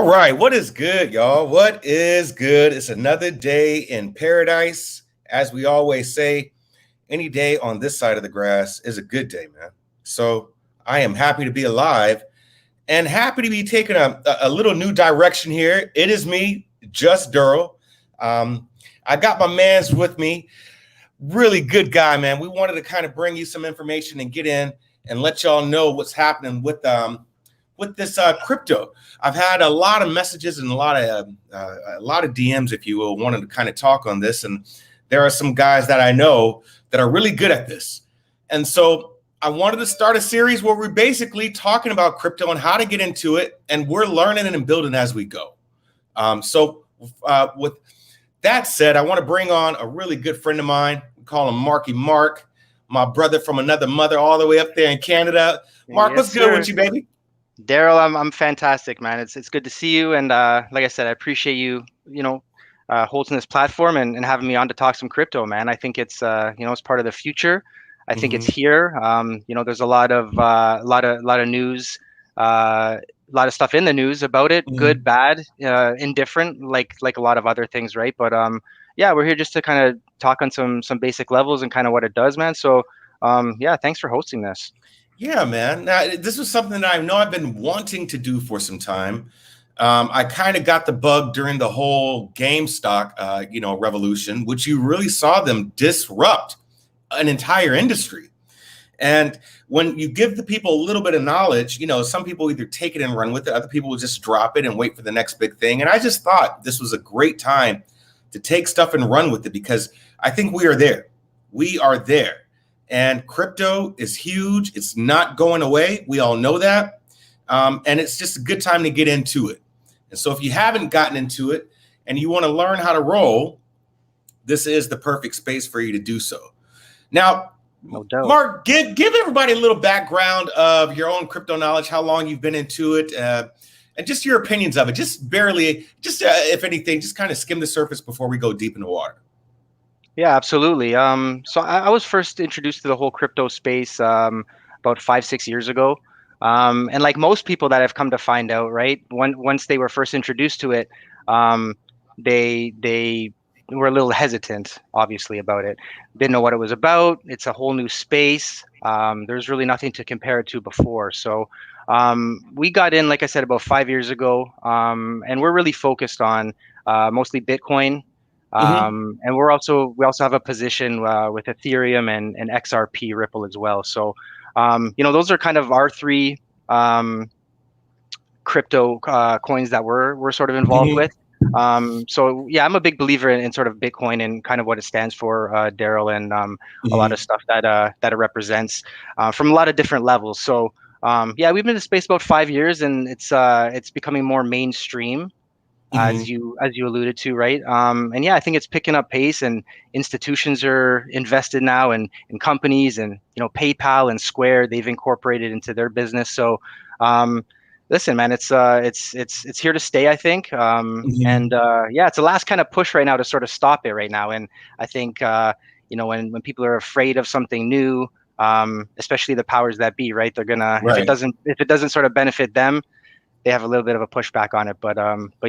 All right, what is good, y'all? What is good? It's another day in paradise. As we always say, any day on this side of the grass is a good day, man. So I am happy to be alive and happy to be taking a little new direction here. It is me, Just Durrell. I got my mans with me. Really good guy, man. We wanted to kind of bring you some information and get in and let y'all know what's happening with this crypto. I've had a lot of messages and a lot of DMs, if you will, wanted to kind of talk on this. And there are some guys that I know that are really good at this. And so I wanted to start a series where we're basically talking about crypto and how to get into it. And we're learning and building as we go. With that said, I want to bring on a really good friend of mine. We call him Marky Mark, my brother from another mother all the way up there in Canada. Mark, Yes, what's good sir. with you, baby? Darrell, I'm fantastic, man. It's good to see you, and like I said, I appreciate you, holding this platform and having me on to talk some crypto, man. I think it's it's part of the future. I think it's Mhm. here. There's a lot of news, a lot of stuff in the news about it, good, Mhm. bad, indifferent, like a lot of other things, right? But yeah, we're here just to kind of talk on some basic levels and kind of what it does, man. So yeah, thanks for hosting this. Yeah, man. Now, this was something that I know I've been wanting to do for some time. I kind of got the bug during the whole GameStop, revolution, which you really saw them disrupt an entire industry. And when you give the people a little bit of knowledge, some people either take it and run with it, other people will just drop it and wait for the next big thing. And I just thought this was a great time to take stuff and run with it because I think we are there. We are there. And crypto is huge. It's not going away. We all know that. And it's just a good time to get into it. And so if you haven't gotten into it and you want to learn how to roll, this is the perfect space for you to do so. Now, No doubt. Mark, give everybody a little background of your own crypto knowledge, how long you've been into it, and just your opinions of it. Just barely, if anything, just kind of skim the surface before we go deep in the water. Yeah, absolutely. So I was first introduced to the whole crypto space about 5, 6 years ago. And like most people that I've come to find out, right, once they were first introduced to it, um, they were a little hesitant, obviously, about it. Didn't know what it was about. It's a whole new space. There's really nothing to compare it to before. So we got in, like I said, about 5 years ago, and we're really focused on mostly Bitcoin. Mm-hmm. And we also have a position with Ethereum and XRP Ripple as well. So, those are kind of our three um, crypto coins that we're sort of involved Mm-hmm. with. So yeah, I'm a big believer in sort of Bitcoin and kind of what it stands for, Darrell, and a lot of Mm-hmm. stuff that it represents from a lot of different levels. So yeah, we've been in the space about 5 years, and it's becoming more mainstream Mm-hmm. as you alluded to, right? And yeah, I think it's picking up pace, and institutions are invested now, in companies, and PayPal and Square, they've incorporated into their business. So, listen, man, it's here to stay, I think. And Mm-hmm. yeah, it's the last kind of push right now to sort of stop it right now. And I think when people are afraid of something new. Especially the powers that be, right? They're gonna Right. if it doesn't sort of benefit them, they have a little bit of a pushback on it. But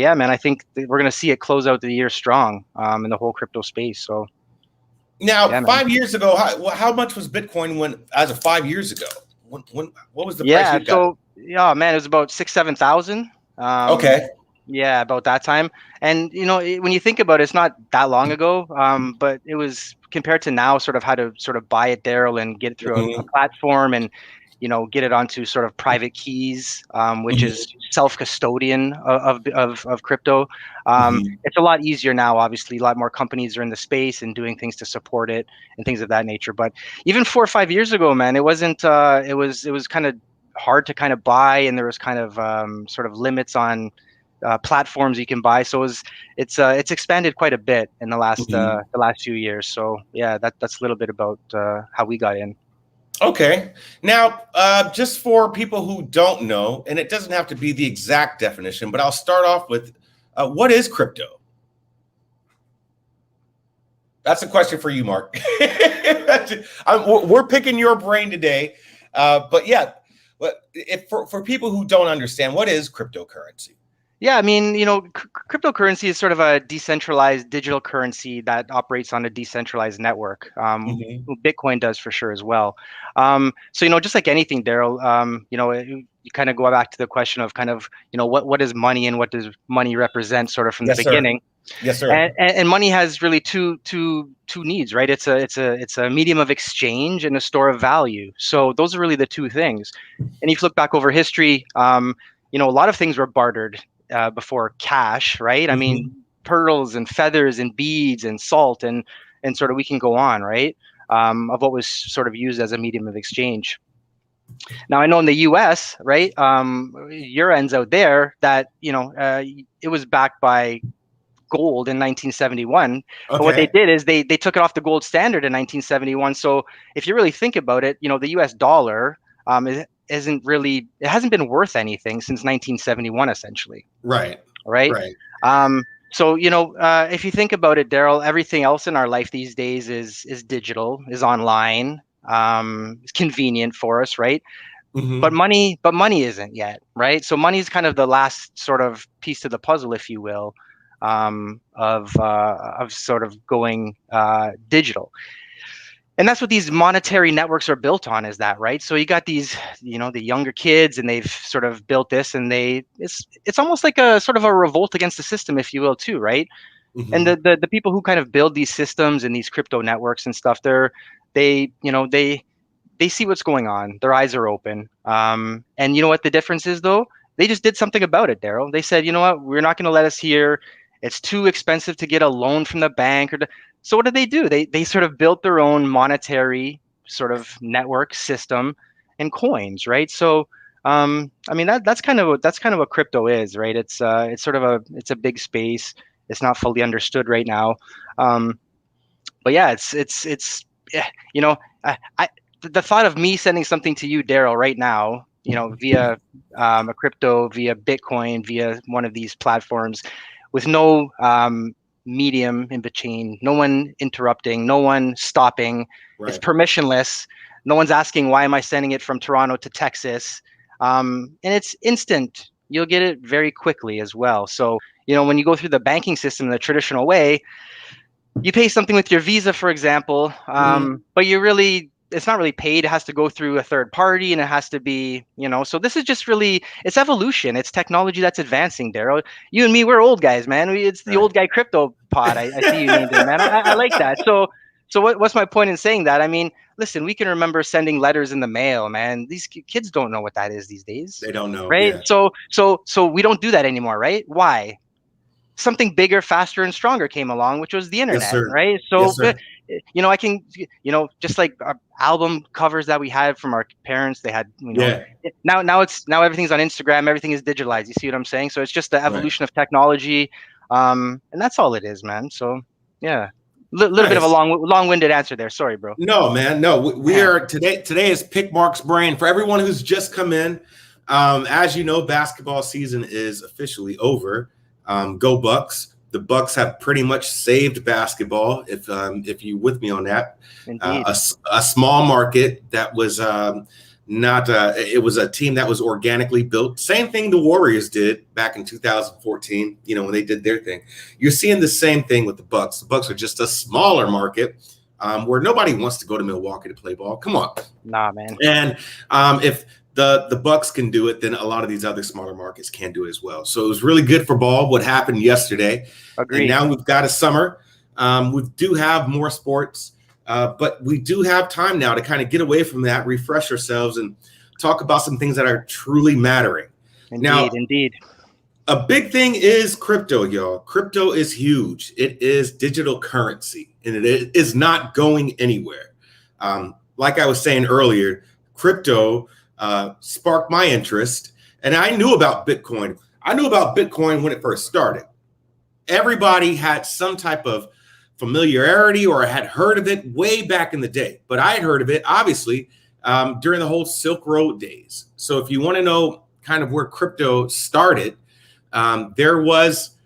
yeah, man, I think we're gonna see it close out the year strong in the whole crypto space. So Now, yeah, man. 5 years ago, how much was Bitcoin when, as of 5 years ago? What was the price Yeah, you got? so yeah, man, it was about 6, 7 thousand. Okay. Yeah, about that time. And when you think about it, it's not that long ago. But it was compared to now, sort of how to sort of buy it, Daryl, and get it through a Mm-hmm. platform, and get it onto sort of private keys, which is Mm-hmm. self-custodian of crypto. Mm-hmm. It's a lot easier now. Obviously, a lot more companies are in the space and doing things to support it and things of that nature. But even 4 or 5 years ago, man, it wasn't. It was kind of hard to kind of buy, and there was kind of sort of limits on platforms you can buy. So it's expanded quite a bit in Mm-hmm. the last few years. So yeah, that's a little bit about how we got in. Okay. Now, just for people who don't know, and it doesn't have to be the exact definition, but I'll start off with what is crypto? That's a question for you, Mark. We're picking your brain today. But yeah, if for people who don't understand, what is cryptocurrency? Yeah, I mean, cryptocurrency is sort of a decentralized digital currency that operates on a decentralized network. Hmm. Bitcoin does for sure as well. So, just like anything, Daryl, you kind of go back to the question of kind of, what is money and what does money represent sort of from the Yes, sir. beginning. Yes, sir. And money has really two needs, right? It's a medium of exchange and a store of value. So those are really the two things. And if you look back over history, a lot of things were bartered before cash, right? I mean, Hmm. pearls and feathers and beads and salt and sort of we can go on, right? Of what was sort of used as a medium of exchange. Now I know in the U.S., right, your ends out there that it was backed by gold in 1971. But what they Okay. did is they took it off the gold standard in 1971. So if you really think about it, the U.S. dollar it hasn't been worth anything since 1971, essentially. Right. Right. Right. So if you think about it, Daryl, everything else in our life these days is digital, is online, it's convenient for us, right? Hmm. But money isn't yet, right? So money is kind of the last sort of piece to the puzzle, if you will, of sort of going digital. And that's what these monetary networks are built on, is that, right? So you got these, the younger kids, and they've sort of built this, and it's almost like a sort of a revolt against the system, if you will, too, right? And Hmm. the people who kind of build these systems and these crypto networks and stuff, they see what's going on. Their eyes are open. And you know what the difference is, though? They just did something about it, Daryl. They said, you know what, we're not going to let us here. It's too expensive to get a loan from the bank. So what did they do? They sort of built their own monetary sort of network system and coins, right? So I mean that's kind of what crypto is, right? It's sort of it's a big space. It's not fully understood right now. Um, but yeah, yeah, you know, I the thought of me sending something to you, Daryl, right now, via a crypto, via Bitcoin, via one of these platforms, with no medium in between, no one interrupting, no one stopping. It's Right. permissionless. No one's asking why am I sending it from Toronto to Texas, and it's instant. You'll get it very quickly as well. So when you go through the banking system the traditional way, you pay something with your Visa, for example, Hmm. but it's not really paid. It has to go through a third party, and it has to be, so this is just really, it's evolution. It's technology that's advancing, Daryl. You and me, we're old guys, man. It's the old Right. guy crypto pod. I see you named it, man. I like that. So what's my point in saying that? I mean, listen, we can remember sending letters in the mail, man. These kids don't know what that is these days, They don't know. right? Yeah. So we don't do that anymore, right? Why? Something bigger, faster, and stronger came along, which was the Yes, internet, sir. right? Yes, So, sir. I can, just like our album covers that we had from our parents, they had, Yeah. now everything's on Instagram, everything is digitalized. You see what I'm saying? So it's just the Right. evolution of technology, and that's all it is, man. So yeah, little bit of a Nice. long-winded answer there. Sorry, bro. No, man. No, we are today. Today is Pick Mark's brain for everyone who's just come in. As you know, basketball season is officially over. Go Bucks! The Bucks have pretty much saved basketball. If you with me on that, Indeed. a small market that was not. It was a team that was organically built. Same thing the Warriors did back in 2014. When they did their thing. You're seeing the same thing with the Bucks. The Bucks are just a smaller market where nobody wants to go to Milwaukee to play ball. Come on. Nah, man. And if the Bucks can do it, then a lot of these other smaller markets can do it as well. So it was really good for ball what happened yesterday, and Agreed. now we've got a summer. We do have more sports, but we do have time now to kind of get away from that, refresh ourselves, and talk about some things that are truly mattering. Indeed. Now, Indeed. a big thing is crypto, y'all. Crypto is huge. It is digital currency, and it is not going anywhere. Like I was saying earlier, crypto sparked my interest, and I knew about Bitcoin. I knew about Bitcoin when it first started. Everybody had some type of familiarity or had heard of it way back in the day, but I had heard of it obviously during the whole Silk Road days. So if you want to know kind of where crypto started, there was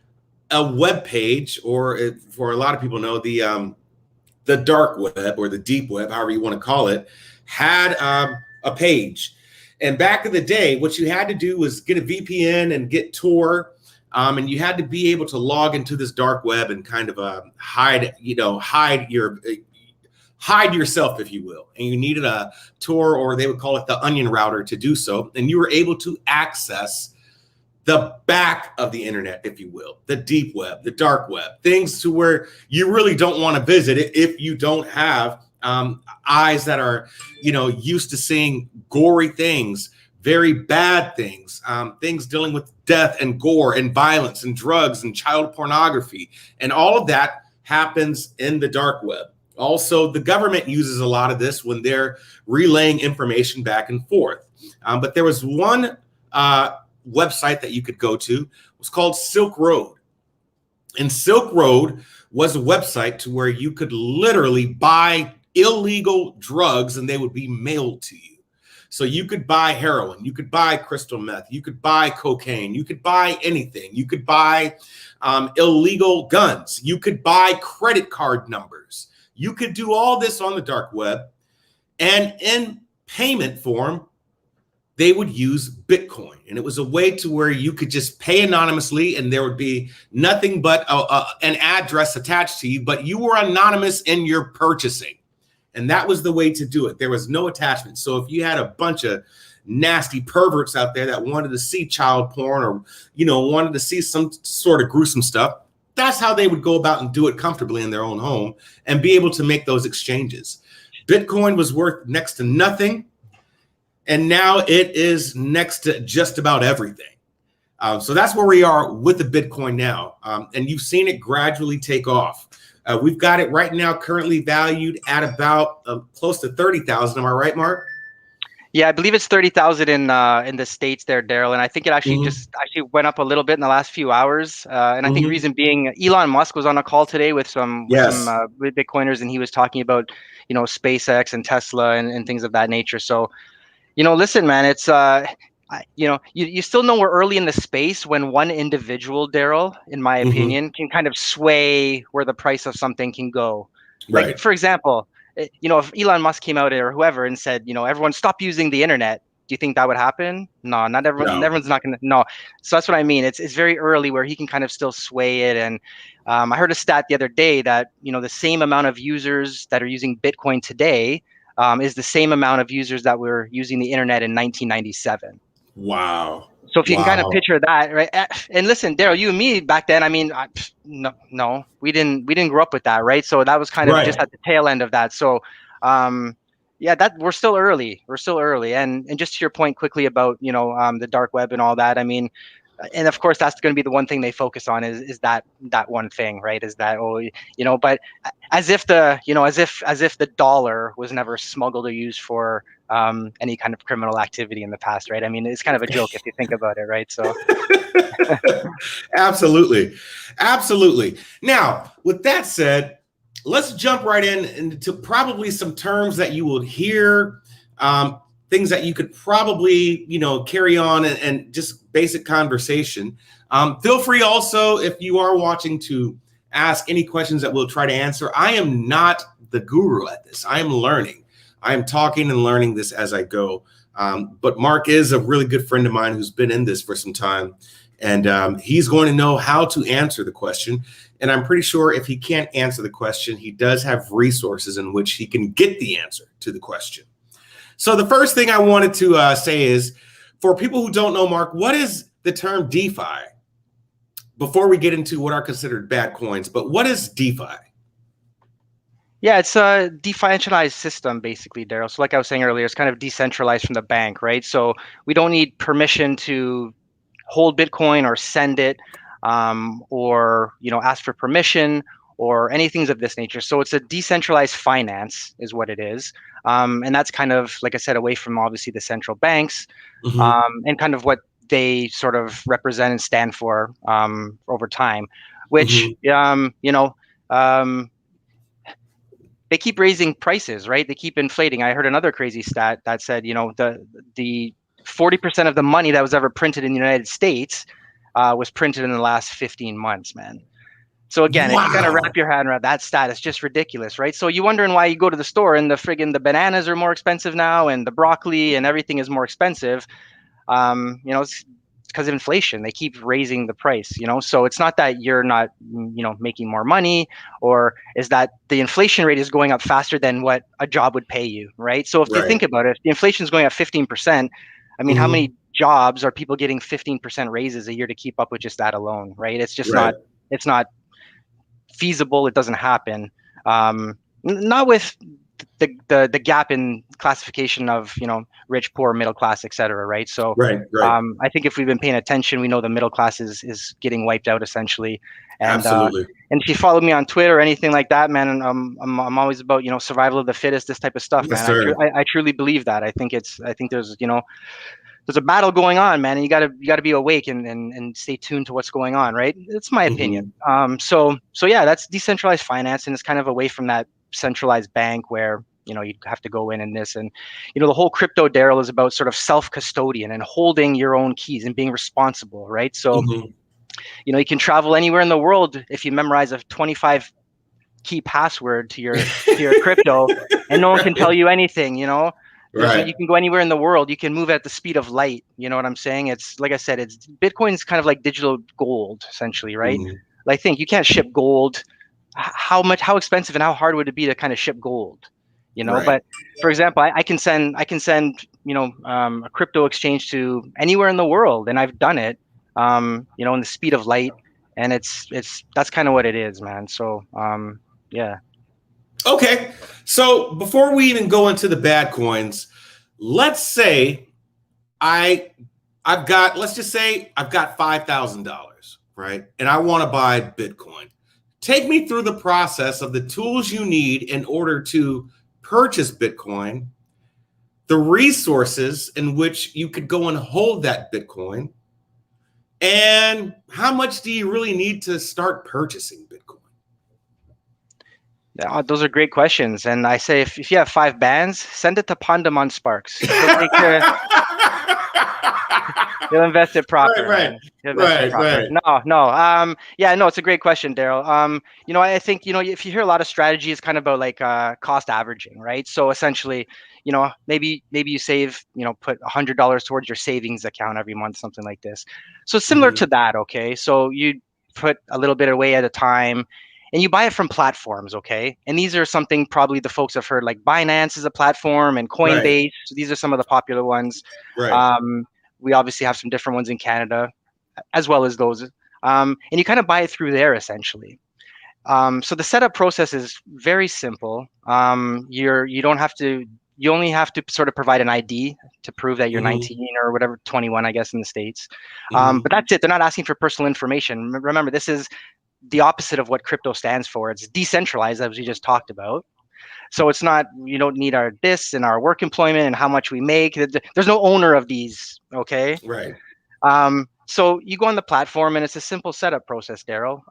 a web page, or for a lot of people know, the dark web or the deep web, however you want to call it, had a page. And back in the day, what you had to do was get a VPN and get Tor And you had to be able to log into this dark web and kind of hide yourself, if you will. And you needed a Tor, or they would call it the onion router, to do so. And you were able to access the back of the internet, if you will, the deep web, the dark web, things to where you really don't want to visit it if you don't have eyes that are, used to seeing gory things, very bad things, things dealing with death and gore and violence and drugs and child pornography. And all of that happens in the dark web. Also, the government uses a lot of this when they're relaying information back and forth. But there was one website that you could go to. It was called Silk Road. And Silk Road was a website to where you could literally buy illegal drugs and they would be mailed to you. So you could buy heroin, you could buy crystal meth, you could buy cocaine, you could buy anything. You could buy illegal guns, you could buy credit card numbers. You could do all this on the dark web, and in payment form, they would use Bitcoin. And it was a way to where you could just pay anonymously and there would be nothing but an address attached to you, but you were anonymous in your purchasing. And that was the way to do it. There was no attachment. So if you had a bunch of nasty perverts out there that wanted to see child porn or, wanted to see some sort of gruesome stuff, that's how they would go about and do it comfortably in their own home and be able to make those exchanges. Bitcoin was worth next to nothing. And now it is next to just about everything. So that's where we are with the Bitcoin now. And you've seen it gradually take off. We've got it right now currently valued at about close to 30,000. Am I right, Mark? Yeah, I believe it's 30,000 in the States there, Daryl. And I think it actually went up a little bit in the last few hours. And I think the reason being, Elon Musk was on a call today with some Bitcoiners, and he was talking about, SpaceX and Tesla and things of that nature. So, listen, man, it's, you still know we're early in the space when one individual, Daryl, in my opinion, can kind of sway where the price of something can go. Right. Like, for example, if Elon Musk came out or whoever and said, everyone stop using the internet, do you think that would happen? No, not everyone. No. Everyone's not going to. No. So that's what I mean. It's very early where he can kind of still sway it. And I heard a stat the other day that, the same amount of users that are using Bitcoin today is the same amount of users that were using the internet in 1997. Wow. So if you can kind of picture that, right? And listen, Daryl, you and me back then, I mean, no, we didn't grow up with that, right? So that was kind of just at the tail end of that. So, that we're still early. And just to your point quickly about, the dark web and all that, I mean, and of course that's going to be the one thing they focus on is that one thing, right? Is that, but as if the dollar was never smuggled or used for any kind of criminal activity in the past, right? I mean, it's kind of a joke if you think about it, right? So absolutely. Now, with that said, let's jump right into probably some terms that you will hear, things that you could probably, carry on and just basic conversation. Feel free also, if you are watching, to ask any questions that we'll try to answer. I am not the guru at this. I am learning. I am talking and learning this as I go. But Mark is a really good friend of mine who's been in this for some time. And he's going to know how to answer the question. And I'm pretty sure if he can't answer the question, he does have resources in which he can get the answer to the question. So the first thing I wanted to say is, for people who don't know, Mark, what is the term DeFi? Before we get into what are considered bad coins, but what is DeFi? Yeah, it's a decentralized system, basically, Daryl. So like I was saying earlier, it's kind of decentralized from the bank, right? So we don't need permission to hold Bitcoin or send it, or ask for permission or anything of this nature. So it's a decentralized finance is what it is. And that's kind of, like I said, away from obviously the central banks, and kind of what they sort of represent and stand for over time, which, they keep raising prices, right? They keep inflating. I heard another crazy stat that said, the 40% of the money that was ever printed in the United States was printed in the last 15 months, man. So again, if you kind of wrap your hand around that stat, it's just ridiculous, right? So you're wondering why you go to the store and the bananas are more expensive now and the broccoli and everything is more expensive. because of inflation. They keep raising the price, so it's not that you're not, making more money, or is that the inflation rate is going up faster than what a job would pay you, right? So if you Right. think about it, if the inflation is going up 15%, I mean, how Hmm. many jobs are people getting 15% raises a year to keep up with just that alone, right? It's just Right. not, it's not feasible. It doesn't happen. Not with the gap in classification of, rich, poor, middle class, et cetera, right? So Right. Right. I think if we've been paying attention, we know the middle class is getting wiped out essentially. Absolutely. And if you follow me on Twitter or anything like that, man, I'm always about, survival of the fittest, this type of stuff, Yes, man. sir. I truly believe that. I think there's a battle going on, man, and you gotta be awake and stay tuned to what's going on, right? It's my opinion. Hmm. So yeah, that's decentralized finance, and it's kind of away from that centralized bank where you have to go in and this, and the whole crypto, Daryl, is about sort of self-custodian and holding your own keys and being responsible, right? So Hmm. you can travel anywhere in the world if you memorize a 25 key password to your crypto, and no one can tell you anything. You Right. can go anywhere in the world. You can move at the speed of light. You know what I'm saying? It's like I said, it's Bitcoin's kind of like digital gold, essentially, right? Hmm. Like, think you can't ship gold. How expensive and how hard would it be to kind of ship gold? Right. But for example, I can send a crypto exchange to anywhere in the world, and I've done it. In the speed of light, and it's that's kind of what it is, man. So yeah. Okay. So before we even go into the bad coins, let's say I let's just say I've got $5,000, right? And I want to buy Bitcoin. Take me through the process of the tools you need in order to purchase Bitcoin, the resources in which you could go and hold that Bitcoin, and how much do you really need to start purchasing Bitcoin? Yeah, those are great questions. And I say, if you have 5 bands, send it to Pandam on Sparks. He'll take care. He'll invest it Right, proper, right, man. He'll invest it right, proper. right. No, no. Yeah, no, it's a great question, Daryl. I think, if you hear a lot of strategy, it's kind of about like cost averaging, right? So essentially, maybe you save, put $100 towards your savings account every month, something like this. So similar Hmm. to that, okay? So you put a little bit away at a time, and you buy it from platforms, okay? And these are something probably the folks have heard, like Binance is a platform, and Right, Coinbase. These are some of the popular ones. right. Um, we obviously have some different ones in Canada as well as those. And you kind of buy it through there essentially. So the setup process is very simple. You don't have to. You only have to sort of provide an ID to prove that you're Hmm. 19 or whatever, 21, I guess, in the States. Hmm. But that's it. They're not asking for personal information. Remember, this is the opposite of what crypto stands for. It's decentralized, as we just talked about. So it's not, you don't need our this and our work employment and how much we make. There's no owner of these. Okay. Right. So you go on the platform, and it's a simple setup process, Daryl.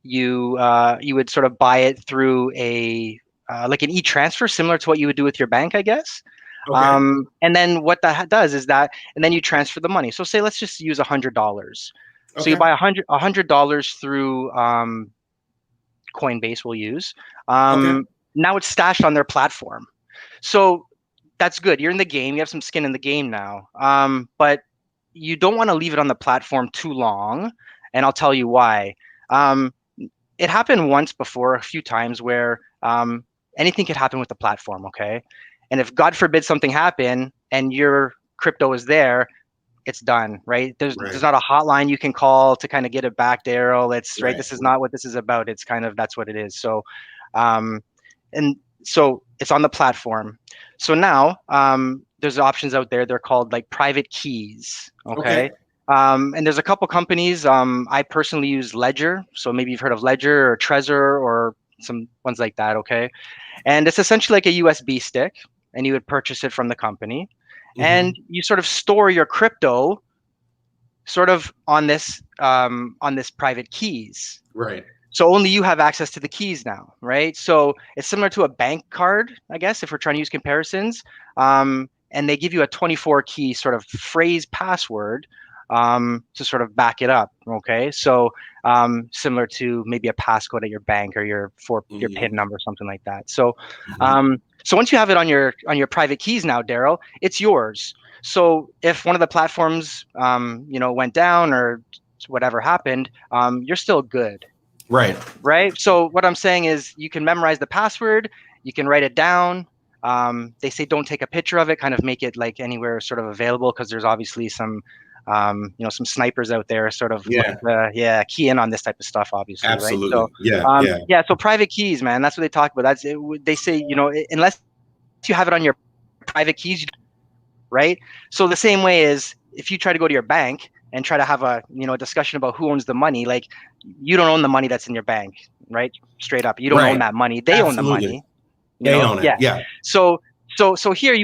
You would sort of buy it through a like an e-transfer, similar to what you would do with your bank, I guess. Okay. And then what that does is that, and then you transfer the money. So say let's just use $100. So you Okay. buy $100 through Coinbase. We'll use. Okay. Now it's stashed on their platform. So that's good. You're in the game. You have some skin in the game now. But you don't want to leave it on the platform too long, and I'll tell you why. Um, it happened once before, a few times, where anything could happen with the platform. Okay, and if God forbid something happened and your crypto is there, it's done. Right? There's Right. not a hotline you can call to kind of get it back, Daryl. It's right. Right. This is not what this is about. It's kind of that's what it is. So, um, and so it's on the platform. So now there's options out there. They're called like private keys. Okay. Okay. And there's a couple companies. I personally use Ledger. So maybe you've heard of Ledger or Trezor or some ones like that. Okay. And it's essentially like a USB stick, and you would purchase it from the company. Hmm. And you sort of store your crypto sort of on this private keys. Right. So only you have access to the keys now, right? So it's similar to a bank card, I guess, if we're trying to use comparisons. And they give you a 24 key sort of phrase password. to sort of back it up. Okay, so similar to maybe a passcode at your bank or your PIN number, something like that. So so once you have it on your private keys now, Daryl, it's yours. So if one of the platforms went down or whatever happened, you're still good. Right. Right. So what I'm saying is you can memorize the password, you can write it down. They say don't take a picture of it, kind of make it like anywhere sort of available, because there's obviously some some snipers out there sort of key in on this type of stuff, obviously. Absolutely. Right. So so private keys, man, that's what they talk about. That's it. They say, unless you have it on your private keys, right? So the same way is if you try to go to your bank and try to have a discussion about who owns the money, like you don't own the money that's in your bank, right? Straight up, you don't own that money. They own the money. They own it. Yeah. So here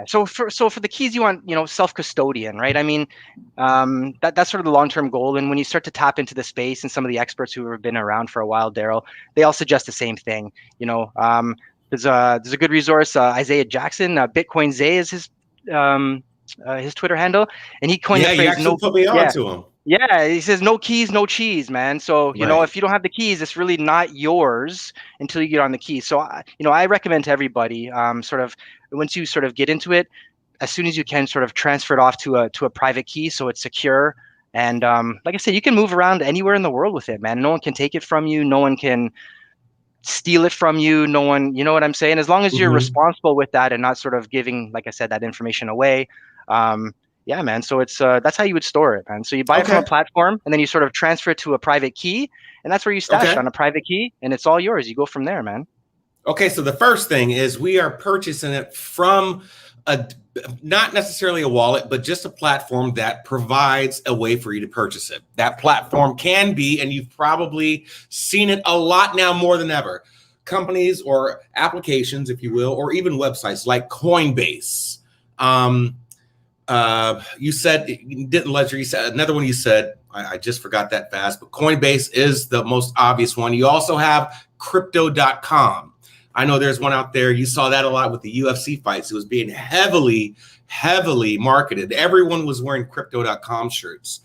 so for the keys you want self-custodian, right? I mean, that's sort of the long-term goal. And when you start to tap into the space, and some of the experts who have been around for a while, Daryl, they all suggest the same thing. There's a good resource, Isaiah Jackson, Bitcoin Zay is his Twitter handle, and he coined the phrase. You actually put me on to him. Yeah, he says no keys, no cheese, man. So if you don't have the keys, it's really not yours until you get on the keys. So I recommend to everybody, sort of once you sort of get into it, as soon as you can, sort of transfer it off to a private key so it's secure. And like I said, you can move around anywhere in the world with it, man. No one can take it from you. No one can steal it from you. No one, you know what I'm saying? As long as you're responsible with that and not sort of giving, like I said, that information away. Yeah, man. So it's that's how you would store it, man. So you buy it from a platform, and then you sort of transfer it to a private key, and that's where you stash it on a private key, and it's all yours. You go from there, man. Okay, so the first thing is we are purchasing it from not necessarily a wallet, but just a platform that provides a way for you to purchase it. That platform can be, and you've probably seen it a lot now more than ever, companies or applications, if you will, or even websites like Coinbase. You said you didn't ledger. You said another one. You said I just forgot that fast, but Coinbase is the most obvious one. You also have Crypto.com. I know there's one out there. You saw that a lot with the UFC fights. It was being heavily marketed. Everyone was wearing Crypto.com shirts.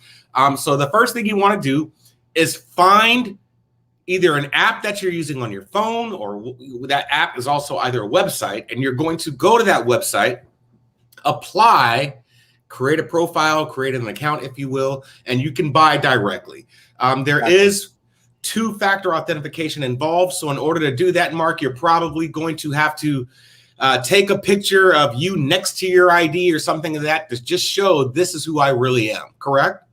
So the first thing you want to do is find either an app that you're using on your phone, or that app is also either a website, and you're going to go to that website, apply, create a profile, create an account, if you will, and you can buy directly. There is two-factor authentication involved. So in order to do that, Mark, you're probably going to have to take a picture of you next to your ID or something of that to just show this is who I really am, correct?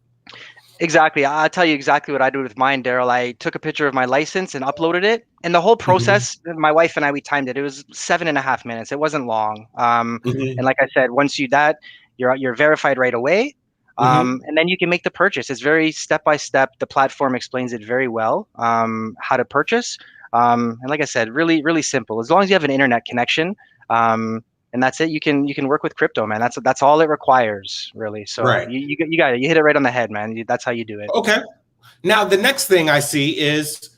Exactly. I'll tell you exactly what I did with mine, Daryl. I took a picture of my license and uploaded it. And the whole process, my wife and I, we timed it. It was 7.5 minutes. It wasn't long. And like I said, once you're verified right away. And then you can make the purchase. It's very step-by-step. The platform explains it very well, how to purchase. And like I said, really, really simple. As long as you have an internet connection, and that's it. You can work with crypto, man. That's all it requires, really. So you got it. You hit it right on the head, man. That's how you do it. Okay. Now the next thing I see is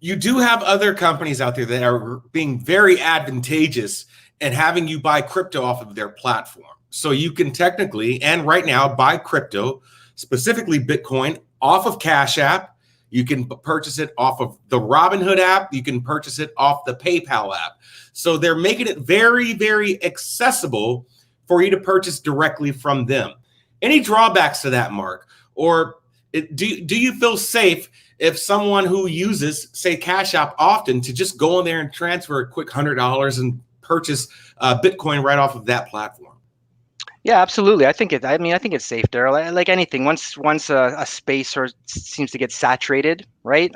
you do have other companies out there that are being very advantageous and having you buy crypto off of their platform. So you can technically, and right now, buy crypto, specifically Bitcoin, off of Cash App. You can purchase it off of the Robinhood app. You can purchase it off the PayPal app. So they're making it very, very accessible for you to purchase directly from them. Any drawbacks to that, Mark? Or do you feel safe if someone who uses, say, Cash App often, to just go in there and transfer a quick $100 and purchase Bitcoin right off of that platform? Yeah, absolutely. I think it's safe, Daryl. Like anything, once a space seems to get saturated, right?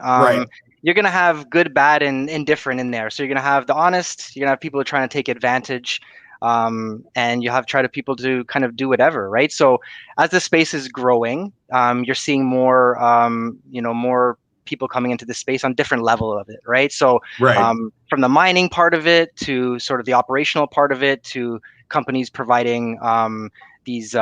You're gonna have good, bad, and indifferent in there. So you're gonna have the honest. You're gonna have people who are trying to take advantage, and you have people to kind of do whatever, right? So as the space is growing, you're seeing more, more people coming into the space on different level of it, right? So from the mining part of it to sort of the operational part of it to companies providing these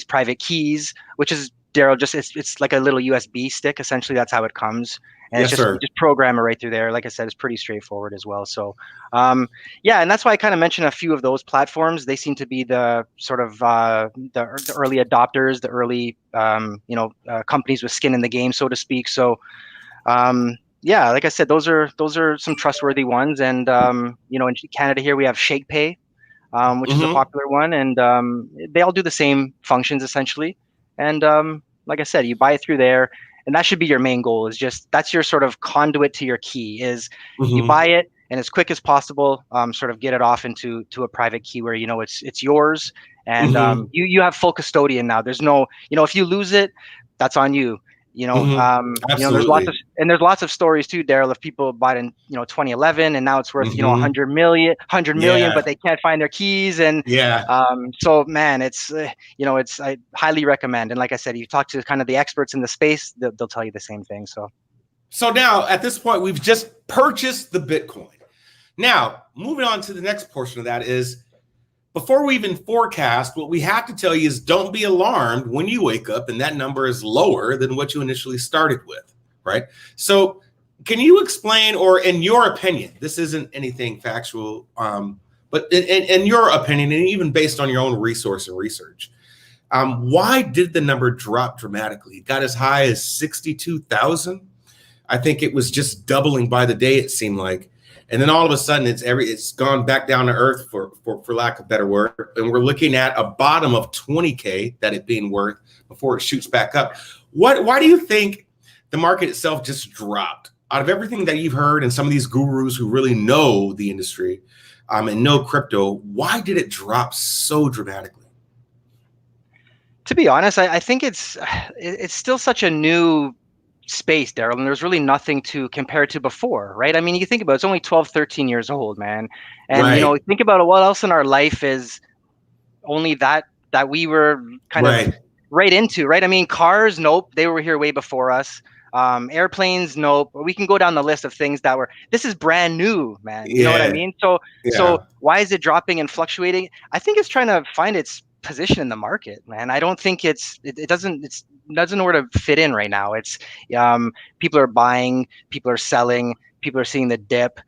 private keys, which is Daryl, just it's like a little USB stick. Essentially, that's how it comes, and it's Yes, just you sir. just program it right through there. Like I said, it's pretty straightforward as well. So, yeah, and that's why I kind of mentioned a few of those platforms. They seem to be the sort of the early adopters, the early companies with skin in the game, so to speak. So, yeah, like I said, those are some trustworthy ones. And in Canada here we have ShakePay, which is a Hmm. popular one, and they all do the same functions essentially. And like I said, you buy it through there, and that should be your main goal. Is just that's your sort of conduit to your key. Is you Hmm. buy it and as quick as possible, sort of get it off into a private key where it's yours, and Hmm. you have full custodian now. There's no, if you lose it, that's on you. Hmm. There's Absolutely. lots of stories too, Daryl, of people bought in 2011 and now it's worth Hmm. 100 million, but Yeah. they can't find their keys. And Yeah. so man, it's I highly recommend. And like I said, you talk to kind of the experts in the space, they'll tell you the same thing. So So now at this point, we've just purchased the Bitcoin. Now, moving on to the next portion of that is before we even forecast, what we have to tell you is don't be alarmed when you wake up and that number is lower than what you initially started with, right? So, can you explain, or in your opinion, this isn't anything factual, but in your opinion, and even based on your own resource and research, why did the number drop dramatically? It got as high as 62,000. I think it was just doubling by the day, it seemed like. And then all of a sudden it's gone back down to earth for lack of better word. And we're looking at a bottom of 20K that it being worth before it shoots back up. Why do you think the market itself just dropped? Out of everything that you've heard and some of these gurus who really know the industry and know crypto, why did it drop so dramatically? to be honest, I think it's still such a new space, Daryl, and there's really nothing to compare it to before, right? I mean, you think about it, it's only 12, 13 years old, man. And Right, think about it, what else in our life is only that we were kind of right. right into, right? I mean, cars, nope, they were here way before us. Airplanes, nope. We can go down the list of things that were. This is brand new, man. You know what I Yeah, mean? So yeah. why is it dropping and fluctuating? I think it's trying to find its position in the market, man. I don't think it doesn't know where to fit in right now. It's people are buying, people are selling, people are seeing the dip.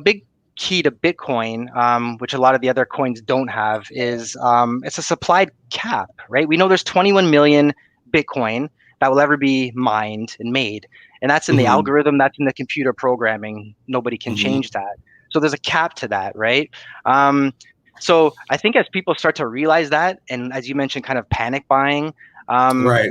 Big key to Bitcoin, which a lot of the other coins don't have, is it's a supply cap, right? We know there's 21 million Bitcoin that will ever be mined and made. And that's in the Hmm. algorithm, that's in the computer programming. Nobody can Hmm. change that. So there's a cap to that, right? Um, so I think as people start to realize that, and as you mentioned, kind of panic buying, um, Right.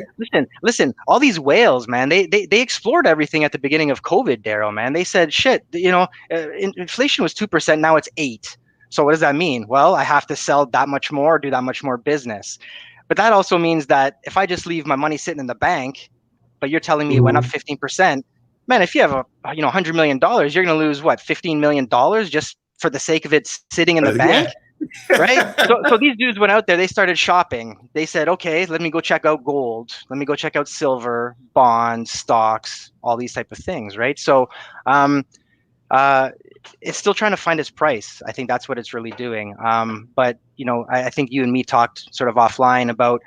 listen, all these whales, man, they explored everything at the beginning of COVID, Daryl, man. They said, shit, inflation was 2%, now it's 8. So what does that mean? Well, I have to sell that much more, do that much more business. But that also means that if I just leave my money sitting in the bank, but you're telling me it went up Mhm. 15%, man, if you have $100 million, you're going to lose what, $15 million just for the sake of it sitting in the bank, Yeah. right? So these dudes went out there, they started shopping. They said, okay, let me go check out gold, let me go check out silver, bonds, stocks, all these type of things, right? So um, uh, it's still trying to find its price. I think that's what it's really doing. But I think you and me talked sort of offline about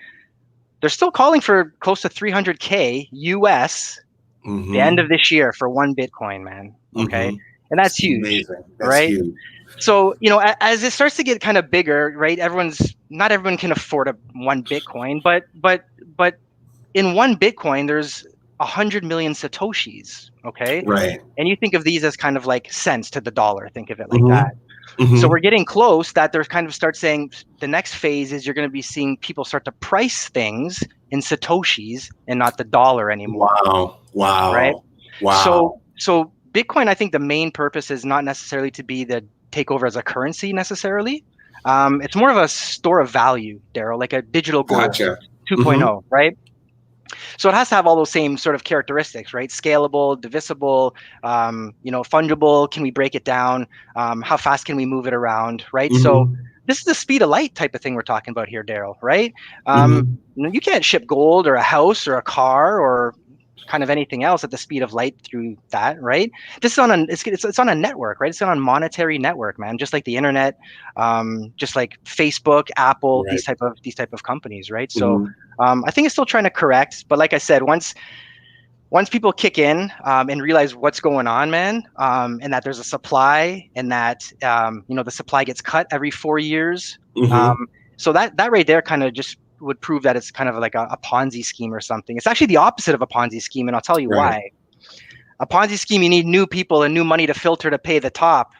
they're still calling for close to 300K US the end of Mhm. this year for one Bitcoin, man. Okay, Mhm. and that's It's huge, amazing. That's right? huge. So as it starts to get kind of bigger, right? Not everyone can afford a one Bitcoin, but in one Bitcoin, there's 100 million satoshis. Okay, Right. and you think of these as kind of like cents to the dollar. Think of it like that. Mhm. So we're Mhm. getting close that they're kind of start saying the next phase is you're going to be seeing people start to price things in satoshis and not the dollar anymore, Wow. right? Wow. So Wow. so Bitcoin, I think the main purpose is not necessarily to be the take over as a currency necessarily. It's more of a store of value, Daryl, like a digital gold Gotcha. Mhm. 2.0, right? So it has to have all those same sort of characteristics, right? Scalable, divisible, fungible. Can we break it down? How fast can we move it around, right? So Mhm. this is the speed of light type of thing we're talking about here, Daryl, right? Mhm. You can't ship gold or a house or a car or kind of anything else at the speed of light through that, right? This is on it's on a network, right? It's on a monetary network, man. Just like the internet, just like Facebook, Apple, Right. these type of companies, right? So Mhm. I think it's still trying to correct, but like I said, once people kick in and realize what's going on, man, and that there's a supply, and that the supply gets cut every 4 years, um, Mhm. so that right there kind of just would prove that it's kind of like a Ponzi scheme or something. It's actually the opposite of a Ponzi scheme, and I'll tell you Right. why. A Ponzi scheme, you need new people and new money to filter to pay the top.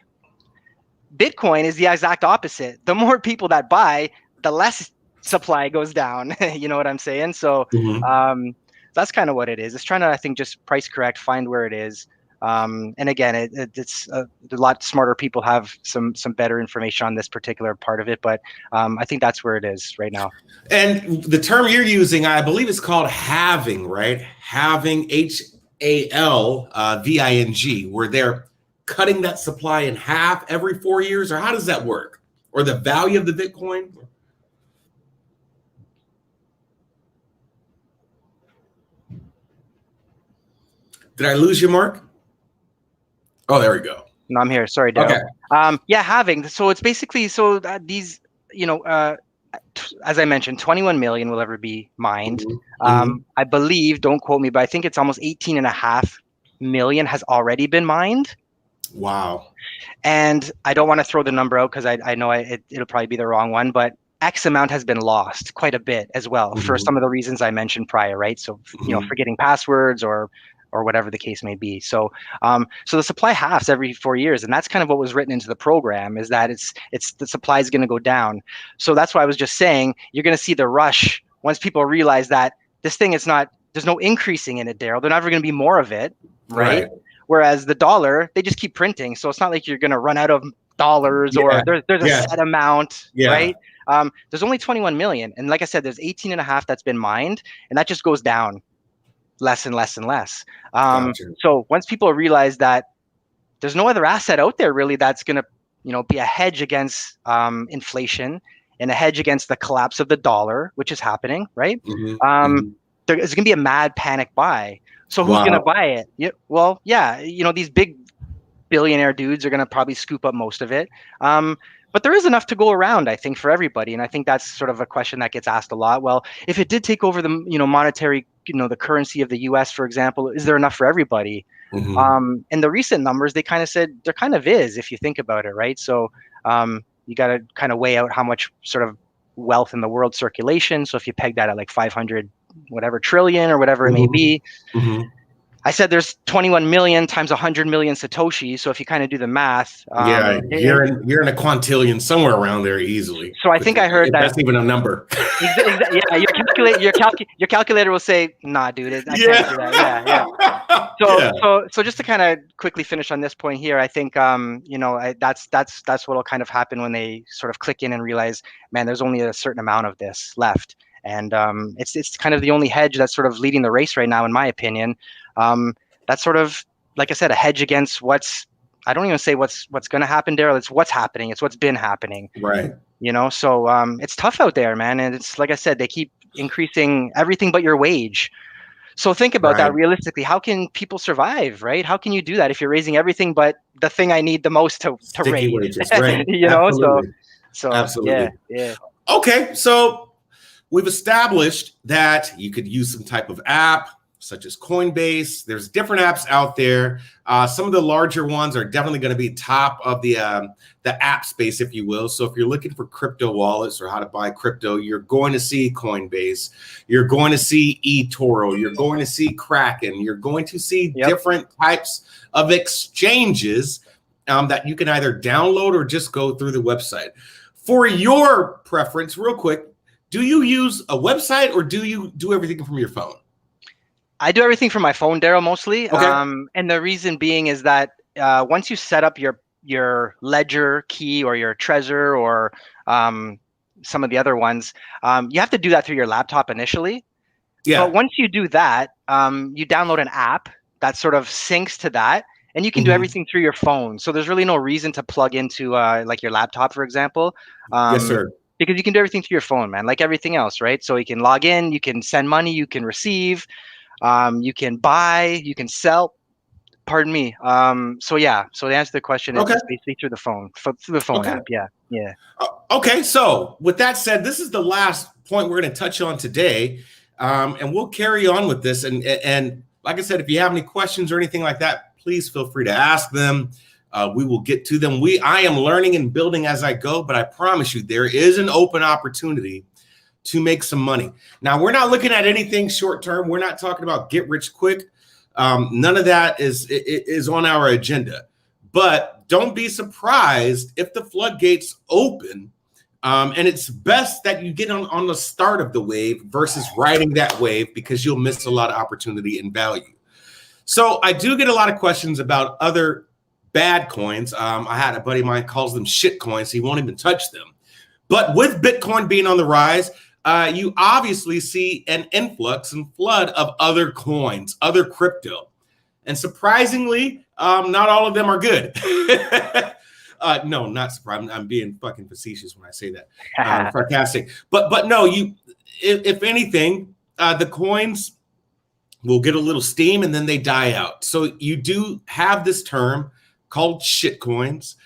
Bitcoin is the exact opposite. The more people that buy, the less supply goes down. You know what I'm saying? So Mhm. um, that's kind of what it is. It's trying to, I think, just price correct, find where it is. And again, it's a lot smarter people have some better information on this particular part of it. But I think that's where it is right now. And the term you're using, I believe it's called halving, right? Halving, HALVING, where they're cutting that supply in half every 4 years, or how does that work? Or the value of the Bitcoin? Did I lose you, Mark? Oh, there we go. No, I'm here. Sorry, Daryl. Okay. Yeah, having. So it's basically these, as I mentioned, 21 million will ever be mined. Mhm. Mhm. I believe, don't quote me, but I think it's almost 18 and a half million has already been mined. Wow. And I don't want to throw the number out because I know it'll probably be the wrong one, but X amount has been lost, quite a bit as well, for Mhm. some of the reasons I mentioned prior, right? So, Mhm. forgetting passwords or whatever the case may be. So the supply halves every 4 years, and that's kind of what was written into the program, is that it's the supply is going to go down. So that's why I was just saying you're going to see the rush once people realize that this thing is not, there's no increasing in it, Daryl. There's never going to be more of it, right? Right. Whereas the dollar, they just keep printing, so it's not like you're going to run out of dollars, Yeah. or there's a Yeah. set amount, Yeah. right? There's only 21 million, and like I said, there's 18 and a half that's been mined, and that just goes down less and less and less. Gotcha. So once people realize that there's no other asset out there really that's going to, be a hedge against inflation and a hedge against the collapse of the dollar, which is happening, right? Mhm. Um, Mhm. there is going to be a mad panic buy. So who's going to Wow. buy it? Yeah, well, yeah, these big billionaire dudes are going to probably scoop up most of it. Um, but there is enough to go around, I think, for everybody. And I think that's sort of a question that gets asked a lot. Well, if it did take over the, monetary, the currency of the US, for example, is there enough for everybody? Mhm. And the recent numbers, they kind of said there kind of is, if you think about it, right? So you got to kind of weigh out how much sort of wealth in the world circulation. So if you peg that at like 500, whatever trillion or whatever it may Mhm. be, Mhm. I said there's 21 million times 100 million Satoshi. So if you kind of do the math, Yeah, you're in a quintillion somewhere around there easily. so I think I heard If that. that's even a number. Yeah, your calculator will say, nah, dude, I can't Yeah. do that. Yeah, yeah. So Yeah. so just to kind of quickly finish on this point here, I think that's what'll kind of happen when they sort of click in and realize, man, there's only a certain amount of this left, and it's kind of the only hedge that's sort of leading the race right now, in my opinion. That's sort of, like I said, a hedge against what's, I don't even say what's going to happen, Daryl. It's what's happening. It's what's been happening. Right. So it's tough out there, man, and it's like I said, they keep increasing everything but your wage. So think about that Right. realistically. How can people survive, right? How can you do that if you're raising everything but the thing I need the most to Sticky raise? wages. Right. So Absolutely. yeah, Absolutely. yeah. Okay. So we've established that you could use some type of app such as Coinbase. There's different apps out there. Some of the larger ones are definitely going to be top of the app space, if you will. So if you're looking for crypto wallets or how to buy crypto, you're going to see Coinbase. You're going to see eToro. You're going to see Kraken. You're going to see Yep. different types of exchanges that you can either download or just go through the website. For your preference, real quick, do you use a website or do you do everything from your phone? I do everything from my phone, Daryl, mostly. Okay. And the reason being is that once you set up your Ledger key or your Trezor or some of the other ones, you have to do that through your laptop initially. But Yeah. once you do that, you download an app that sort of syncs to that, and you can do Mhm. everything through your phone. So there's really no reason to plug into like your laptop, for example, Yes, um, sir. because you can do everything through your phone, man, like everything else, right? So you can log in, you can send money, you can receive. You can buy, you can sell. Pardon me. So yeah. So to answer the question, Okay. it's basically through the phone, through the phone Okay. app. Yeah. Yeah. Okay. So with that said, this is the last point we're going to touch on today, and we'll carry on with this. And like I said, if you have any questions or anything like that, please feel free to ask them. We will get to them. I am learning and building as I go, but I promise you, there is an open opportunity to make some money. Now, we're not looking at anything short term. We're not talking about get rich quick. None of that is on our agenda. But don't be surprised if the floodgates open. And it's best that you get on the start of the wave versus riding that wave, because you'll miss a lot of opportunity and value. So I do get a lot of questions about other bad coins. I had a buddy of mine calls them shit coins. He won't even touch them. But with Bitcoin being on the rise, you obviously see an influx and flood of other coins, other crypto. And surprisingly, not all of them are good. No, not surprising. I'm being fucking facetious when I say that. Sarcastic. But no, if anything, the coins will get a little steam and then they die out. So you do have this term called shit coins,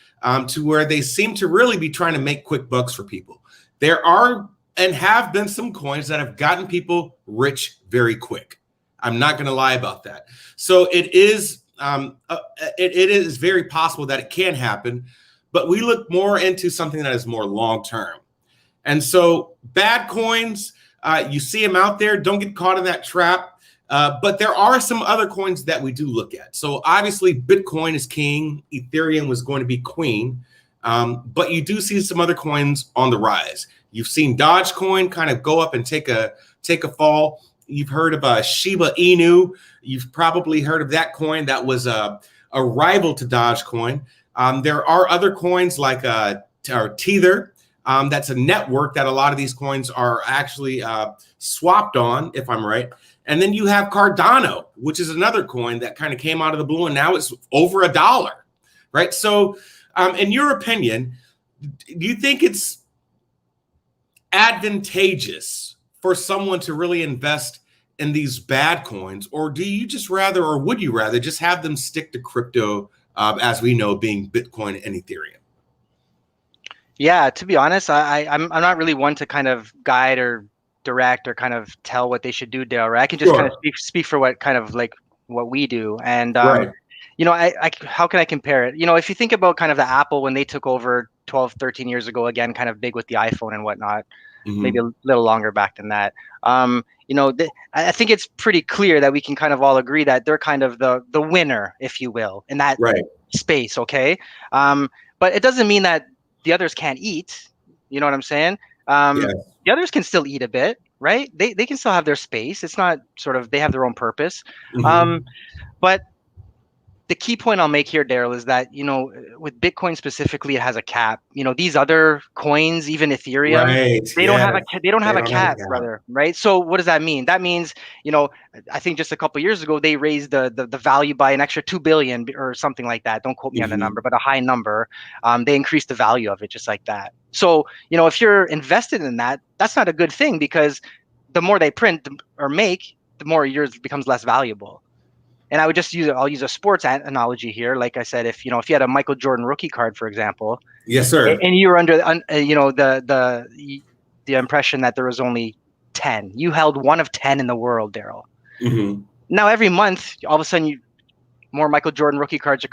to where they seem to really be trying to make quick bucks for people. There are and have been some coins that have gotten people rich very quick. I'm not going to lie about that. So it is very possible that it can happen, but we look more into something that is more long term. And so bad coins, you see them out there. Don't get caught in that trap. But there are some other coins that we do look at. So obviously Bitcoin is king. Ethereum was going to be queen. But you do see some other coins on the rise. You've seen Dogecoin kind of go up and take a fall. You've heard of Shiba Inu. You've probably heard of that coin. That was a rival to Dogecoin. There are other coins like Tether. That's a network that a lot of these coins are actually swapped on, if I'm right. And then you have Cardano, which is another coin that kind of came out of the blue, and now it's over $1, right? So in your opinion, do you think it's advantageous for someone to really invest in these bad coins, or do you just rather, or would you rather just have them stick to crypto, as we know, being Bitcoin and Ethereum? Yeah, to be honest, I'm not really one to kind of guide or direct or kind of tell what they should do, Dale. Right? I can just kind of speak for what kind of like what we do, and Right. you know, how can I compare it? You know, if you think about kind of the Apple when they took over 12, 13 years ago, again, kind of big with the iPhone and whatnot, maybe a little longer back than that. You know, I think it's pretty clear that we can kind of all agree that they're kind of the winner, if you will, in that space. Okay. But it doesn't mean that the others can't eat. You know what I'm saying? The others can still eat a bit, right? They can still have their space. It's not sort of, they have their own purpose. But the key point I'll make here, Daryl, is that, you know, with Bitcoin specifically, it has a cap. You know, these other coins, even Ethereum, they don't have a cap, brother, right? So what does that mean? That means, you know, I think just a couple of years ago, they raised the value by an extra 2 billion or something like that. Don't quote me on the number, but a high number. They increased the value of it just like that. So, you know, if you're invested in that, that's not a good thing, because the more they print or make, the more yours becomes less valuable. And I would just I'll use a sports analogy here. Like I said, if you had a Michael Jordan rookie card, for example, yes, sir, and you were under, you know, the impression that there was only 10, you held one of 10 in the world, Daryl. Now every month, all of a sudden, more Michael Jordan rookie cards.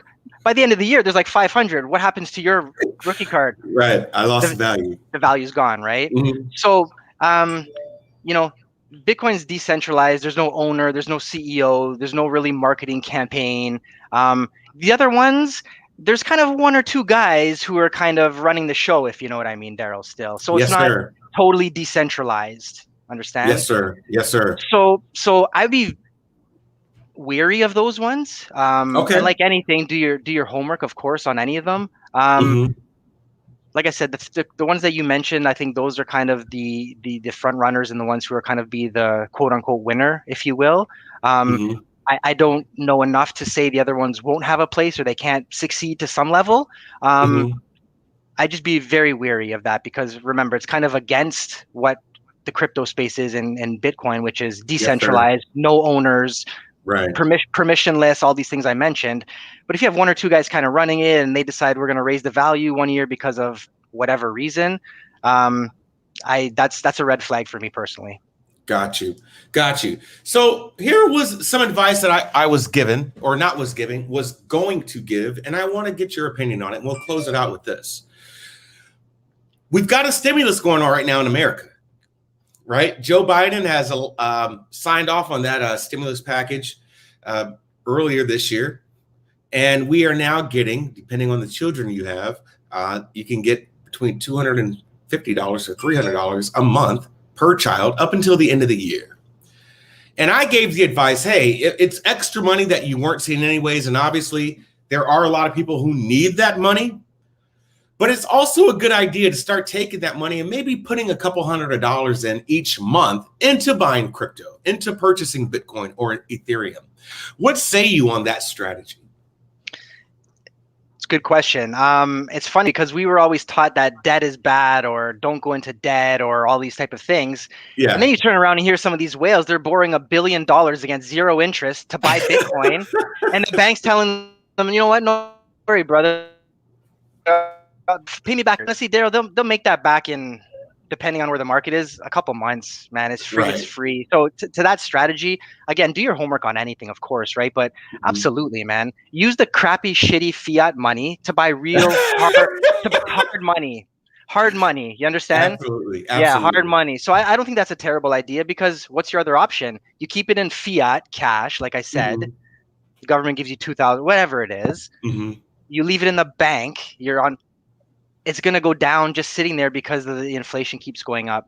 By the end of the year, there's like 500. What happens to your rookie card? Right, I lost the value. The value's gone, right? So, you know, Bitcoin's decentralized. There's no owner. There's no CEO. There's no really marketing campaign. The other ones, there's kind of one or two guys who are kind of running the show, if you know what I mean, Daryl, still. So it's not totally decentralized. Understand? Yes, sir. Yes, sir. So I'd be weary of those ones. And like anything, do your homework, of course, on any of them. Like I said, the ones that you mentioned, I think those are kind of the front runners and the ones who are kind of be the quote unquote winner, if you will. I don't know enough to say the other ones won't have a place or they can't succeed to some level. I just be very wary of that, because remember, it's kind of against what the crypto space is in Bitcoin, which is decentralized, no owners, right, permissionless, all these things I mentioned. But if you have one or two guys kind of running it and they decide we're going to raise the value one year because of whatever reason, that's a red flag for me personally. Got you. So here was some advice that I was given, or not was giving, was going to give, and I want to get your opinion on it. And we'll close it out with this. We've got a stimulus going on right now in America, right? Joe Biden has signed off on that stimulus package earlier this year. And we are now getting, depending on the children you have, you can get between $250 to $300 a month per child up until the end of the year. And I gave the advice, hey, it's extra money that you weren't seeing anyways. And obviously there are a lot of people who need that money, but it's also a good idea to start taking that money and maybe putting a couple $100 in each month into buying crypto, into purchasing Bitcoin or Ethereum. What say you on that strategy? Good question. It's funny because we were always taught that debt is bad, or don't go into debt, or all these type of things. Yeah. And then you turn around and hear some of these whales, they're borrowing $1 billion against zero interest to buy Bitcoin. And the bank's telling them, you know what? No worry, brother. Pay me back. Honestly, Daryl, they'll make that back in, depending on where the market is, a couple months, man. It's free. Right. It's free. So to that strategy, again, do your homework on anything, of course, right? But absolutely, man, use the crappy, shitty fiat money to buy real hard money. Hard money. You understand? Absolutely. Yeah, hard money. So I don't think that's a terrible idea, because what's your other option? You keep it in fiat cash, like I said. The government gives you 2,000, whatever it is. You leave it in the bank. It's going to go down just sitting there because the inflation keeps going up.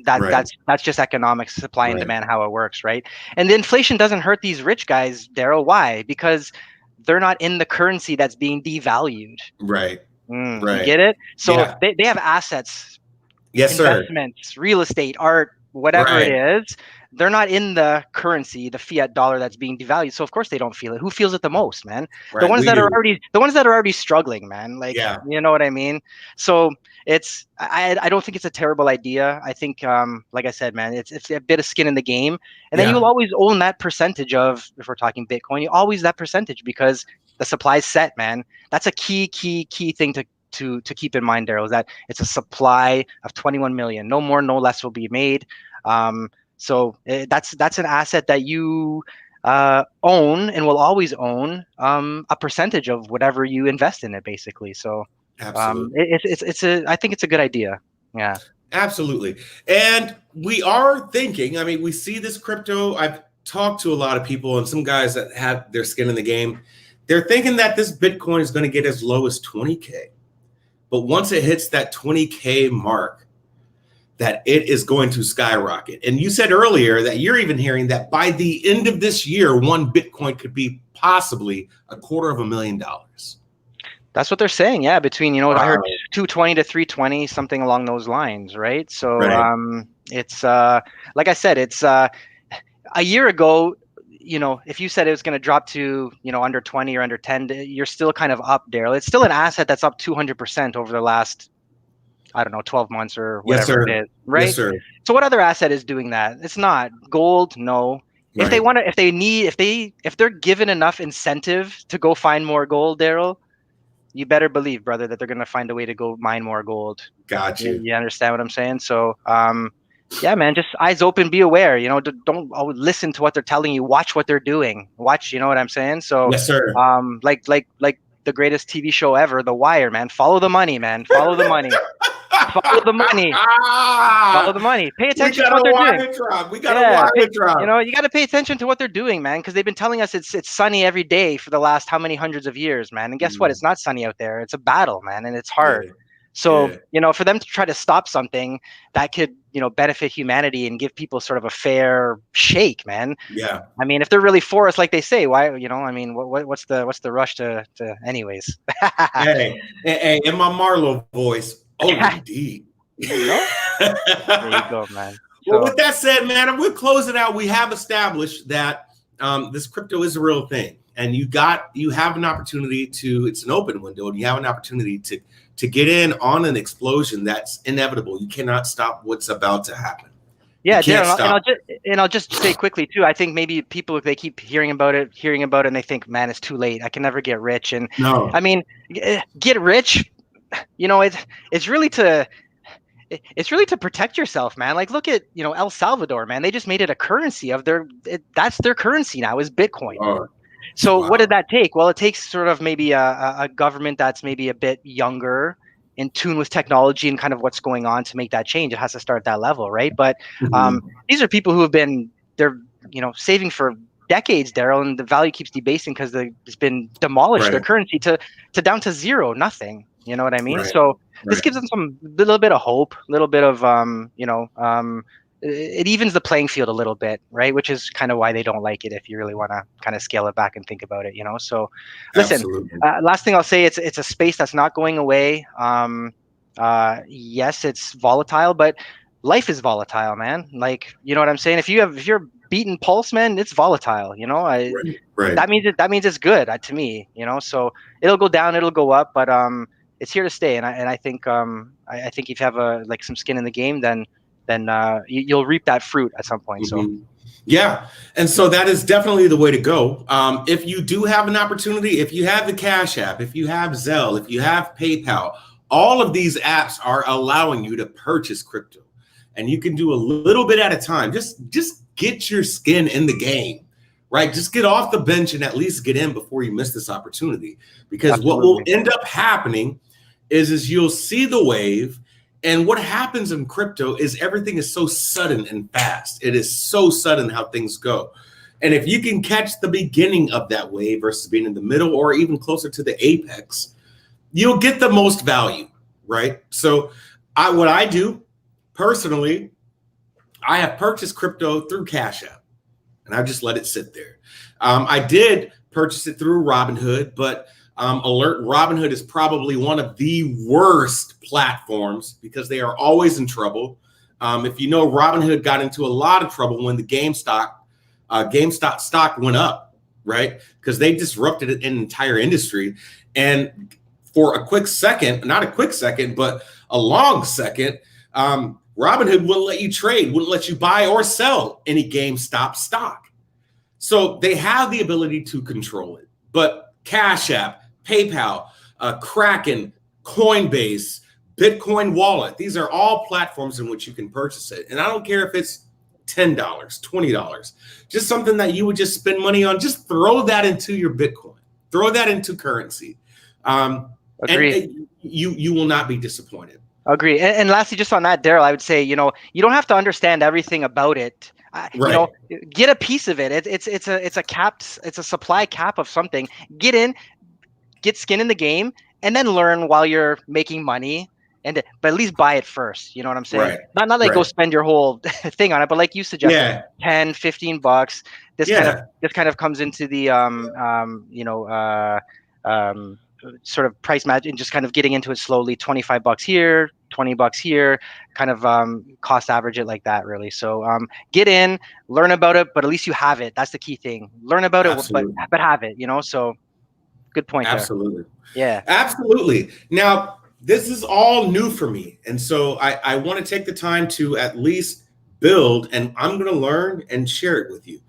That's just economics, supply and demand, how it works, right? And the inflation doesn't hurt these rich guys, Daryl. Why? Because they're not in the currency that's being devalued. Right. You get it? So they have assets, investments, real estate, art, whatever it is. They're not in the currency, the fiat dollar that's being devalued. So of course they don't feel it. Who feels it the most, man? The ones that are already struggling, man. Like, you know what I mean? So I don't think it's a terrible idea. I think, like I said, man, it's a bit of skin in the game. And then you'll always own that percentage of, if we're talking Bitcoin, you always that percentage, because the supply's set, man. That's a key thing to keep in mind, Daryl, is that it's a supply of 21 million. No more, no less will be made. So that's an asset that you own and will always own a percentage of whatever you invest in it, basically. So I think it's a good idea. Yeah, absolutely. And we are thinking, I mean, we see this crypto. I've talked to a lot of people and some guys that have their skin in the game. They're thinking that this Bitcoin is going to get as low as 20K. But once it hits that 20K mark, that it is going to skyrocket. And you said earlier that you're even hearing that by the end of this year, one Bitcoin could be possibly $250,000. That's what they're saying. Yeah. Between, I heard 220 to 320, something along those lines. Right. So it's like I said, it's a year ago, if you said it was going to drop to, under 20 or under 10, you're still kind of up, Daryl. It's still an asset that's up 200% over the last, I don't know, 12 months or whatever it is, right? Yes, sir. So what other asset is doing that? It's not gold. No. If they want to, if they're given enough incentive to go find more gold, Daryl, you better believe, brother, that they're going to find a way to go mine more gold. Got you. You understand what I'm saying? So, yeah, man, just eyes open, be aware, don't always listen to what they're telling you. Watch what they're doing. Watch, you know what I'm saying? So, yes, sir. Like the greatest TV show ever, The Wire, man. Follow the money, man. Follow the money. Follow the money. Follow the money. Pay attention to what they're doing. We got a wire drop. You got to pay attention to what they're doing, man, because they've been telling us it's sunny every day for the last how many hundreds of years, man. And guess what? It's not sunny out there. It's a battle, man, and it's hard. Yeah. So, for them to try to stop something that could, benefit humanity and give people sort of a fair shake, man. Yeah. I mean, if they're really for us, like they say, why, I mean, what's the rush to anyways? hey, in my Marlo voice. Oh, indeed. There you go, man. Well, with that said, man, we'll close it out. We have established that this crypto is a real thing, and you have an opportunity it's an open window, and you have an opportunity to get in on an explosion that's inevitable. You cannot stop what's about to happen. Yeah, You can't Daryl, and stop. I'll just say quickly too. I think maybe people, if they keep hearing about it, and they think, man, it's too late. I can never get rich. And I No. mean, get rich. You know, it's really to it's really to protect yourself, man. Like, look at El Salvador, man. They just made it a currency of that's their currency now is Bitcoin. Oh, So what did wow. that take? Well, it takes sort of maybe a government that's maybe a bit younger, in tune with technology and kind of what's going on to make that change. It has to start at that level, right? But Mhm. these are people who have been they're saving for decades, Daryl, and the value keeps debasing because it's been demolished. Their Right. currency to down to zero, nothing. You know what I mean? Right. So this Right. gives them some little bit of hope, a little bit of it evens the playing field a little bit, right? Which is kind of why they don't like it if you really want to kind of scale it back and think about it. So listen, Absolutely. last thing I'll say, it's a space that's not going away. Yes, it's volatile, but life is volatile, man. Like, you know what I'm saying? If you're beating pulse, man, it's volatile. Right. Right. That means it's good to me. So it'll go down, it'll go up, but it's here to stay. And I think I think if you have some skin in the game, then you'll reap that fruit at some point. So Mhm. Yeah. And so that is definitely the way to go. If you do have an opportunity, if you have the Cash App, if you have Zelle, if you have PayPal, all of these apps are allowing you to purchase crypto. And you can do a little bit at a time. Just get your skin in the game, right? Just get off the bench and at least get in before you miss this opportunity. Because what will absolutely. end up happening is you'll see the wave. And what happens in crypto is everything is so sudden and fast. It is so sudden how things go. And if you can catch the beginning of that wave versus being in the middle or even closer to the apex, you'll get the most value, right? So what I do personally, I have purchased crypto through Cash App and I've just let it sit there. I did purchase it through Robinhood, but alert, Robinhood is probably one of the worst platforms because they are always in trouble. If you know, Robinhood got into a lot of trouble when the GameStop stock went up, right? Because they disrupted an entire industry. And for a quick second, not a quick second, but a long second, Robinhood wouldn't let you trade, wouldn't let you buy or sell any GameStop stock. So they have the ability to control it. But Cash App, PayPal, Kraken, Coinbase, Bitcoin Wallet, these are all platforms in which you can purchase it. And I don't care if it's $10, $20, just something that you would just spend money on, just throw that into your Bitcoin, throw that into currency. Agree. And you will not be disappointed. Agree. And lastly, just on that, Daryl, I would say, you don't have to understand everything about it. Right. Get a piece of it. It's a supply cap of something. Get in, get skin in the game, and then learn while you're making money. But at least buy it first. You know what I'm saying? Right. Not like Right. go spend your whole thing on it, but like you suggested, Yeah. 10, $15. This Yeah. kind of comes into the sort of price match and just kind of getting into it slowly. $25 here, $20 here, kind of cost average it like that, really. So get in, learn about it, but at least you have it. That's the key thing. Learn about Absolutely. it, but have it. So good point there. Absolutely. Yeah. Absolutely. Now, this is all new for me. And so I want to take the time to at least build, and I'm going to learn and share it with you.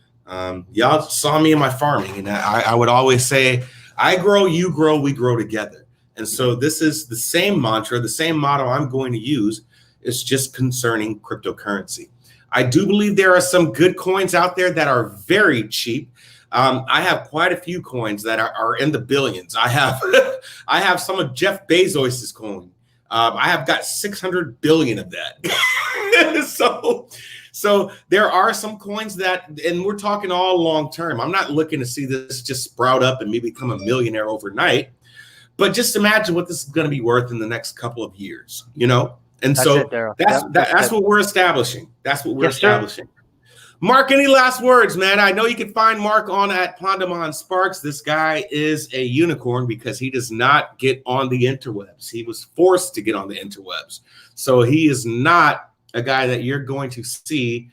Y'all saw me in my farming, and I would always say, I grow, you grow, we grow together. And so this is the same mantra, the same motto I'm going to use. It's just concerning cryptocurrency. I do believe there are some good coins out there that are very cheap. I have quite a few coins that are in the billions. I have some of Jeff Bezos's coin. I have got 600 billion of that. So there are some coins that, and we're talking all long term. I'm not looking to see this just sprout up and me become a millionaire overnight. But just imagine what this is going to be worth in the next couple of years, And That's so it, Daryl. that's what we're establishing. That's what we're Yes, sir. establishing. Mark, any last words, man? I know you can find Mark at Pondemon Sparks. This guy is a unicorn because he does not get on the interwebs. He was forced to get on the interwebs. So he is not a guy that you're going to see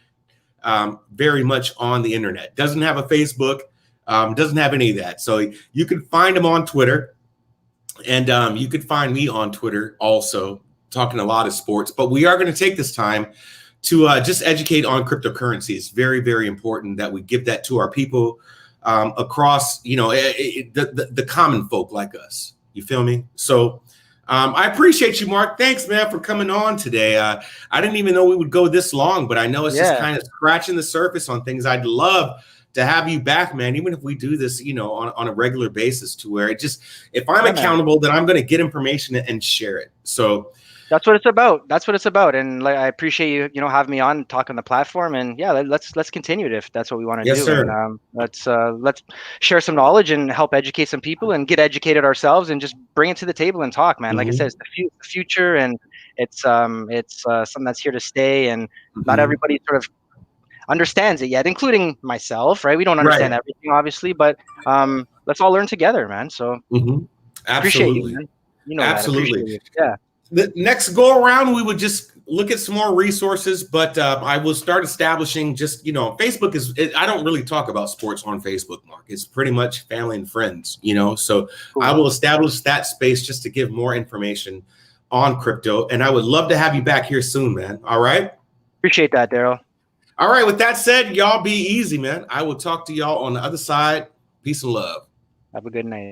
very much on the internet. Doesn't have a Facebook, doesn't have any of that. So you can find him on Twitter. And you could find me on Twitter also, talking a lot of sports. But we are going to take this time to just educate on cryptocurrency. It's very, very important that we give that to our people across, the common folk like us. You feel me? So I appreciate you, Mark. Thanks, man, for coming on today. I didn't even know we would go this long, but I know it's just kind of scratching the surface on things. I'd love to have you back, man, even if we do this, on a regular basis, to where if I'm accountable, then I'm going to get information and share it. So that's what it's about. That's what it's about. And like, I appreciate you, having me on, talk on the platform. And yeah, let's continue it if that's what we want to do. Yes, sir. And let's share some knowledge and help educate some people and get educated ourselves and just bring it to the table and talk, man. Like I said, it's the future, and it's something that's here to stay. And not everybody sort of understands it yet, including myself, right? We don't understand everything, obviously, but let's all learn together, man. So appreciate you, man. Absolutely. Yeah. The next go around, we would just look at some more resources, but I will start establishing Facebook I don't really talk about sports on Facebook, Mark. It's pretty much family and friends, so cool. I will establish that space just to give more information on crypto. And I would love to have you back here soon, man. All right. Appreciate that, Daryl. All right. With that said, y'all be easy, man. I will talk to y'all on the other side. Peace and love. Have a good night.